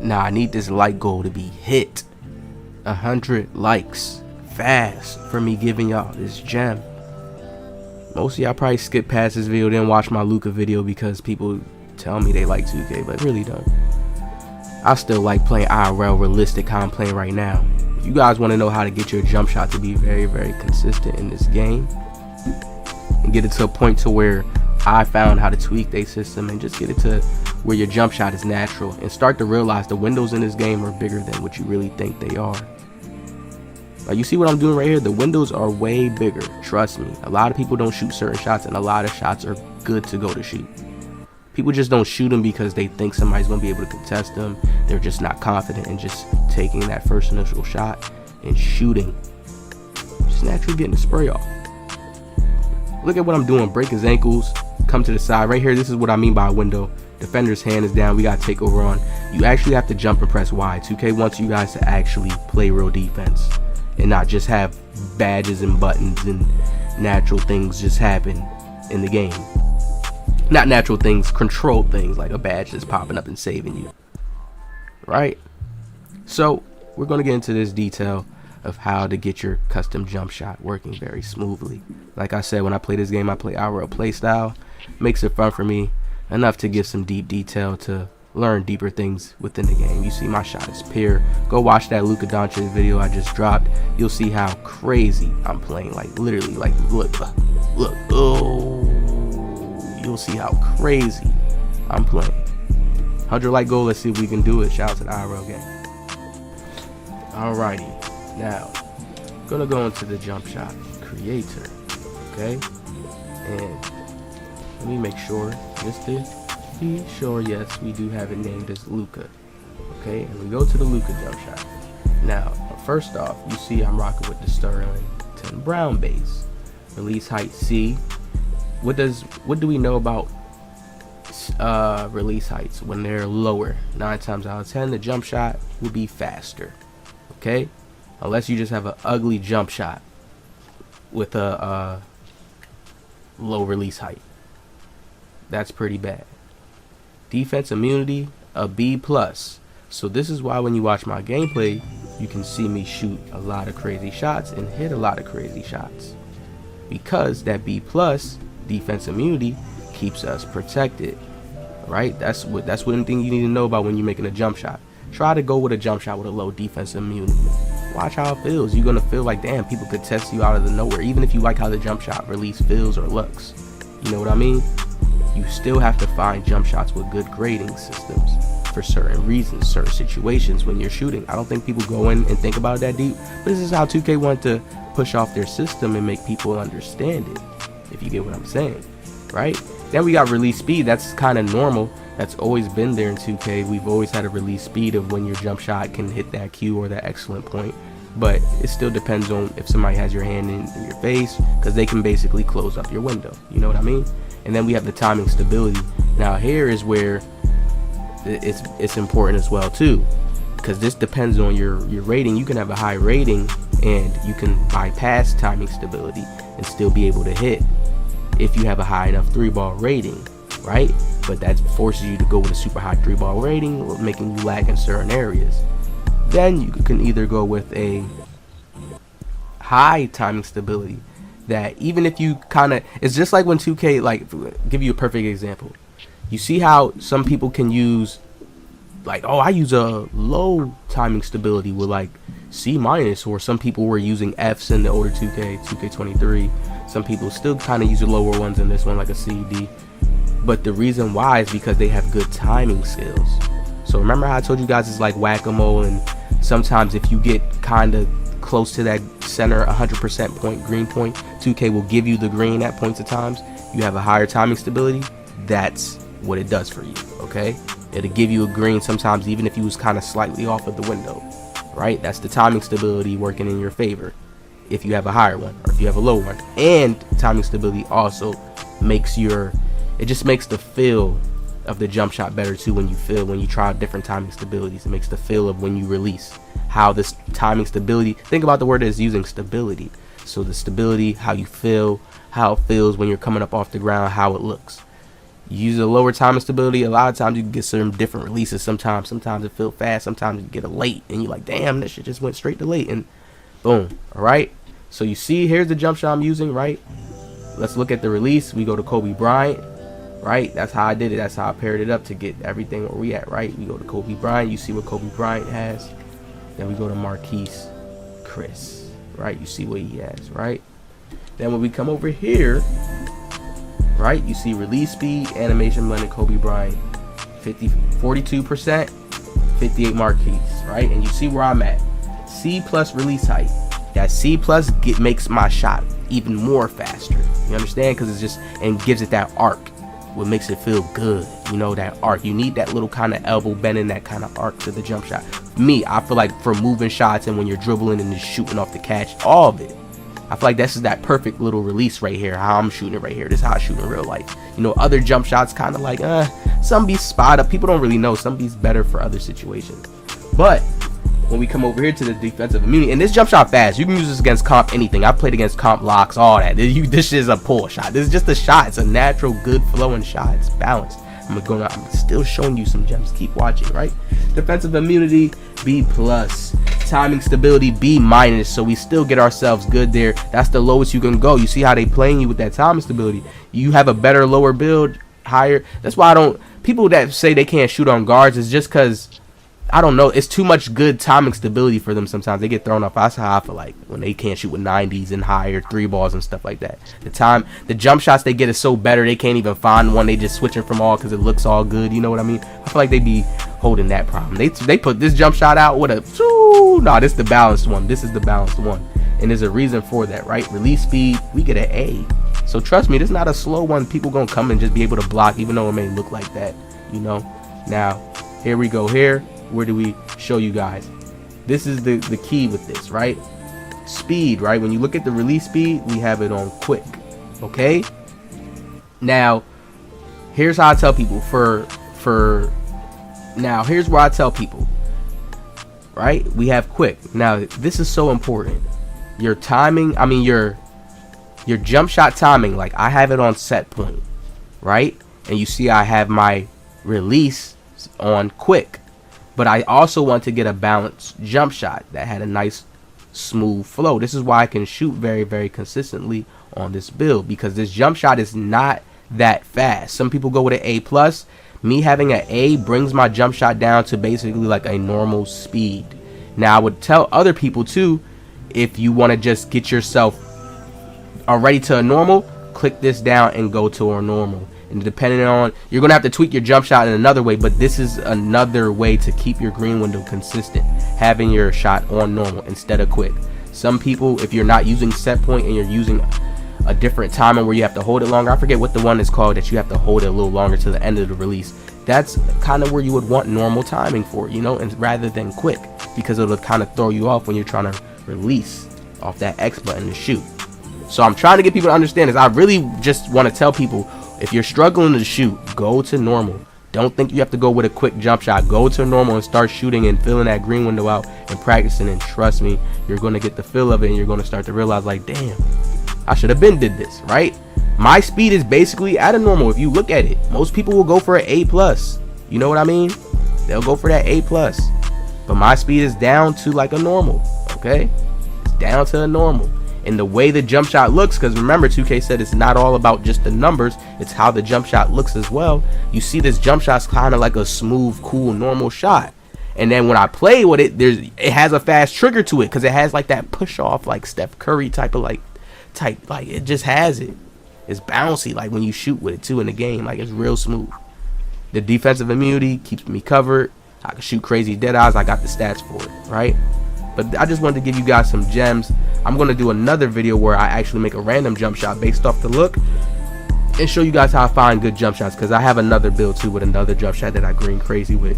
Now I need this like goal to be hit. 100 likes fast for me giving y'all this gem. Most of y'all probably skip past this video, then watch my Luca video because people tell me they like 2K, but really don't. I still like playing IRL realistic how I'm playing right now. If you guys want to know how to get your jump shot to be very, very consistent in this game and get it to a point to where I found how to tweak their system and just get it to where your jump shot is natural and start to realize the windows in this game are bigger than what you really think they are. Like, you see what I'm doing right here? The windows are way bigger. Trust me. A lot of people don't shoot certain shots, and a lot of shots are good to go to shoot. People just don't shoot them because they think somebody's going to be able to contest them. They're just not confident in just taking that first initial shot and shooting. Just naturally getting the spray off. Look at what I'm doing. Break his ankles. Come to the side. Right here, this is what I mean by a window. Defender's hand is down. We got to take over on. You actually have to jump and press Y. 2K wants you guys to actually play real defense and not just have badges and buttons and natural things just happen in the game. Not natural things, controlled things like a badge that's popping up and saving you. Right? So we're going to get into this detail of how to get your custom jump shot working very smoothly. Like I said, when I play this game, I play IRL play style. Makes it fun for me enough to give some deep detail to learn deeper things within the game. You see my shot is pure. Go watch that Luka Doncic video I just dropped. You'll see how crazy I'm playing. Like literally, like look, oh, you'll see how crazy I'm playing. 100 like goal. Let's see if we can do it. Shout out to the IRL game. Alrighty, now gonna go into the jump shot creator. Okay, and let me make sure just to be sure, yes, we do have it named as Luka. Okay, and we go to the Luka jump shot. Now, first off, you see I'm rocking with the Sterling 10 Brown base. Release height C. What do we know about release heights when they're lower? 9 times out of 10, the jump shot will be faster. Okay, unless you just have an ugly jump shot with a low release height. That's pretty bad. Defense immunity, a B+. So this is why when you watch my gameplay, you can see me shoot a lot of crazy shots and hit a lot of crazy shots. Because that B+, defense immunity, keeps us protected. Right? That's one thing you need to know about when you're making a jump shot. Try to go with a jump shot with a low defense immunity. Watch how it feels. You're gonna feel like, damn, people could test you out of the nowhere, even if you like how the jump shot release feels or looks. You know what I mean? You still have to find jump shots with good grading systems for certain reasons, certain situations when you're shooting. I don't think people go in and think about it that deep, but this is how 2K want to push off their system and make people understand it, if you get what I'm saying, right? Then we got release speed. That's kind of normal. That's always been there in 2K. We've always had a release speed of when your jump shot can hit that Q or that excellent point, but it still depends on if somebody has your hand in your face, because they can basically close up your window. You know what I mean? And then we have the timing stability. Now here is where it's important as well too, because this depends on your rating. You can have a high rating and you can bypass timing stability and still be able to hit if you have a high enough 3-ball rating, right? But that forces you to go with a super high 3-ball rating, making you lag in certain areas. Then you can either go with a high timing stability, that even if you kind of, it's just like when 2K, like, give you a perfect example. You see how some people can use, like, oh, I use a low timing stability with like C-, or some people were using Fs in the older 2K23. Some people still kind of use the lower ones in this one, like a C, D. But the reason why is because they have good timing skills. So remember how I told you guys it's like whack-a-mole, and sometimes if you get kind of close to that center 100% point, green point, 2K will give you the green at points of times. You have a higher timing stability. That's what it does for you. Okay, it'll give you a green sometimes even if you was kind of slightly off of the window, right? That's the timing stability working in your favor if you have a higher one or if you have a low one. And timing stability also makes it just makes the feel of the jump shot better too. When you try different timing stabilities, it makes the feel of when you release, how this timing stability, think about the word is using stability. So the stability, how you feel, how it feels when you're coming up off the ground, how it looks. You use a lower time and stability, a lot of times you can get some different releases. Sometimes it feels fast, sometimes you get a late, and you're like, damn, that shit just went straight to late, and boom. All right. So you see, here's the jump shot I'm using, right? Let's look at the release. We go to Kobe Bryant, right? That's how I did it. That's how I paired it up to get everything where we at, right? We go to Kobe Bryant. You see what Kobe Bryant has. Then we go to Marquise Chris, right? You see what he has, right? Then when we come over here, right, you see release speed, animation blended Kobe Bryant, 42%, 58 Marquise, right? And you see where I'm at. C plus release height. That C plus makes my shot even more faster. You understand? Because it's just, and gives it that arc, what makes it feel good. You know, that arc. You need that little kind of elbow bending, that kind of arc to the jump shot. Me, I feel like for moving shots and when you're dribbling and just shooting off the catch, all of it, I feel like this is that perfect little release right here. How I'm shooting it right here. This is how I shoot in real life. You know, other jump shots kind of like, some be spot up. People don't really know. Some be's better for other situations. But when we come over here to the defensive immunity, and this jump shot fast, you can use this against comp anything. I played against comp locks, all that. This is a pull shot. This is just a shot. It's a natural, good flowing shot. It's balanced. I'm still showing you some gems. Keep watching, right? Defensive immunity, B plus. Timing stability, B minus. So we still get ourselves good there. That's the lowest you can go. You see how they playing you with that timing stability. You have a better lower build, higher. That's why I don't. People that say they can't shoot on guards is just because, I don't know, it's too much good timing stability for them sometimes. They get thrown off. That's how I feel like when they can't shoot with 90s and higher 3 balls and stuff like that. The jump shots they get is so better, they can't even find one. They just switching from all because it looks all good. You know what I mean? I feel like they be holding that problem. They put this jump shot out with a, nah, this is the balanced one. This is the balanced one. And there's a reason for that, right? Release speed, we get an A. So trust me, this is not a slow one. People gonna come and just be able to block, even though it may look like that, you know? Now, here we go here. Where do we show you guys? This is the key with this, right? Speed, right? When you look at the release speed, we have it on quick, okay? Now, here's how I tell people now, here's where I tell people, right? We have quick. Now, this is so important. Your timing, I mean, your jump shot timing, like I have it on set point, right? And you see I have my release on quick. But I also want to get a balanced jump shot that had a nice smooth flow. This is why I can shoot very, very consistently on this build, because this jump shot is not that fast. Some people go with an A plus. Me having an A brings my jump shot down to basically like a normal speed. Now I would tell other people too, if you want to just get yourself already to a normal, click this down and go to a normal. And depending on, you're gonna have to tweak your jump shot in another way, but this is another way to keep your green window consistent, having your shot on normal instead of quick. Some people, if you're not using set point and you're using a different timing where you have to hold it longer, I forget what the one is called, that you have to hold it a little longer to the end of the release. That's kind of where you would want normal timing for, you know, and rather than quick, because it'll kind of throw you off when you're trying to release off that X button to shoot. So I'm trying to get people to understand this. I really just want to tell people, if you're struggling to shoot, go to normal. Don't think you have to go with a quick jump shot. Go to normal and start shooting and filling that green window out and practicing, and trust me, you're going to get the feel of it, and you're going to start to realize, like, damn, I should have been did this, right? My speed is basically at a normal. If you look at it, most people will go for an A plus. You know what I mean? They'll go for that A plus. But my speed is down to like a normal, okay? It's down to a normal. And the way the jump shot looks, because remember 2K said it's not all about just the numbers, it's how the jump shot looks as well. You see this jump shot's kind of like a smooth, cool, normal shot. And then when I play with it, it has a fast trigger to it, because it has like that push off, like Steph Curry type, it just has it. It's bouncy, like when you shoot with it too in the game, like it's real smooth. The defensive immunity keeps me covered. I can shoot crazy dead eyes. I got the stats for it, right? But I just wanted to give you guys some gems. I'm going to do another video where I actually make a random jump shot based off the look and show you guys how I find good jump shots, because I have another build too with another jump shot that I green crazy with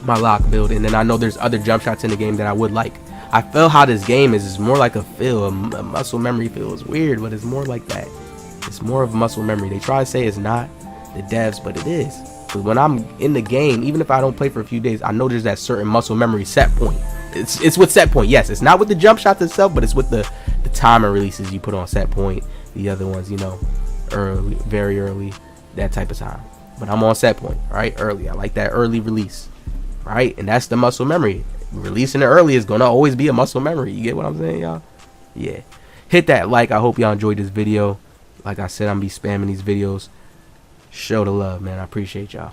my lock build. And then I know there's other jump shots in the game that I would like. I feel how this game is. It's more like a feel, a muscle memory feel. It's weird, but it's more like that. It's more of muscle memory. They try to say it's not, the devs, but it is. Because when I'm in the game, even if I don't play for a few days, I know there's that certain muscle memory set point. It's with set point, yes. It's not with the jump shots itself, but it's with the timer releases you put on set point. The other ones, you know, early, very early, that type of time. But I'm on set point, right? Early. I like that early release, right? And that's the muscle memory. Releasing it early is gonna always be a muscle memory. You get what I'm saying, y'all? Yeah. Hit that like. I hope y'all enjoyed this video. Like I said, I'm gonna be spamming these videos. Show the love, man. I appreciate y'all.